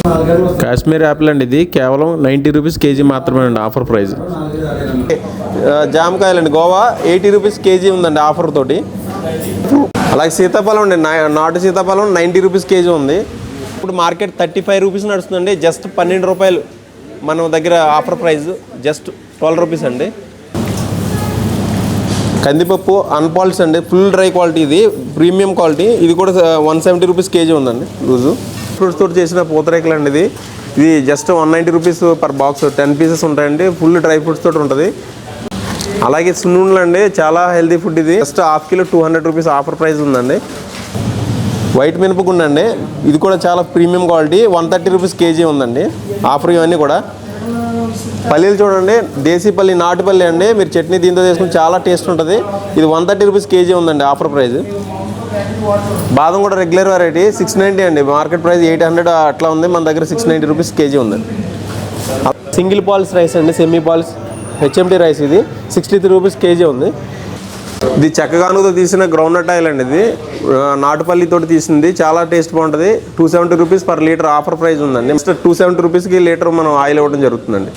Kashmir Apple అండి, ఇది కేవలం 90 రూపీస్ కేజీ మాత్రమే అండి, ఆఫర్ ప్రైస్. జామకాయలండి గోవా 80 రూపీస్ కేజీ ఉందండి ఆఫర్ తోటి. అలాగే సీతాఫలం అండి, నాటు సీతాఫలం 90 రూపీస్ కేజీ ఉంది. ఇప్పుడు మార్కెట్ 35 రూపీస్ నడుస్తుందండి, జస్ట్ 12 రూపాయలు మన దగ్గర ఆఫర్ ప్రైస్, జస్ట్ 12 రూపీస్ అండి. కందిపప్పు అన్పాల్స్ అండి, ఫుల్ డ్రై క్వాలిటీ, ఇది ప్రీమియం క్వాలిటీ. ఇది కూడా 170 రూపీస్ కేజీ ఉందండి లూజు. ఫ్రూట్స్ తోటి చేసిన పూతరేకులు అండి, ఇది just 190 rupees per box, 10 pieces ఉంటాయండి. ఫుల్ డ్రై ఫ్రూట్స్ తోటి ఉంటుంది. అలాగే సున్నుండలు అండి, చాలా హెల్తీ ఫుడ్. ఇది just half kilo 200 rupees offer price ఉందండి. వైట్ మినపగుండు అండి, ఇది కూడా చాలా ప్రీమియం క్వాలిటీ, 130 రూపీస్ కేజీ ఉందండి ఆఫర్. ఇవన్నీ కూడా పల్లీలు చూడండి, దేశీ పల్లి, నాటుపల్లి అండి. మీరు చట్నీ దీంతో చేసుకుని చాలా టేస్ట్ ఉంటుంది. ఇది 130 రూపీస్ కేజీ ఉందండి ఆఫర్ ప్రైస్. బాదం కూడా రెగ్యులర్ వెరైటీ 690 అండి, మార్కెట్ ప్రైస్ 800 అట్లా ఉంది. మన దగ్గర 690 రూపీస్ కేజీ ఉందండి. సింగిల్ పాల్స్ రైస్ అండి, సెమీ పాల్స్ హెచ్ఎంటీ రైస్, ఇది 63 రూపీస్ కేజీ ఉంది. ఇది చెక్కగానుతో తీసిన గ్రౌండ్నట్ ఆయిల్ అండి, ఇది నాటుపల్లితో తీసింది, చాలా టేస్ట్ బాగుంటుంది. 270 rupees per litre offer price ఉందండి. నెక్స్ట్ 270 రూపీస్కి లీటర్ మనం ఆయిల్ ఇవ్వడం జరుగుతుందండి.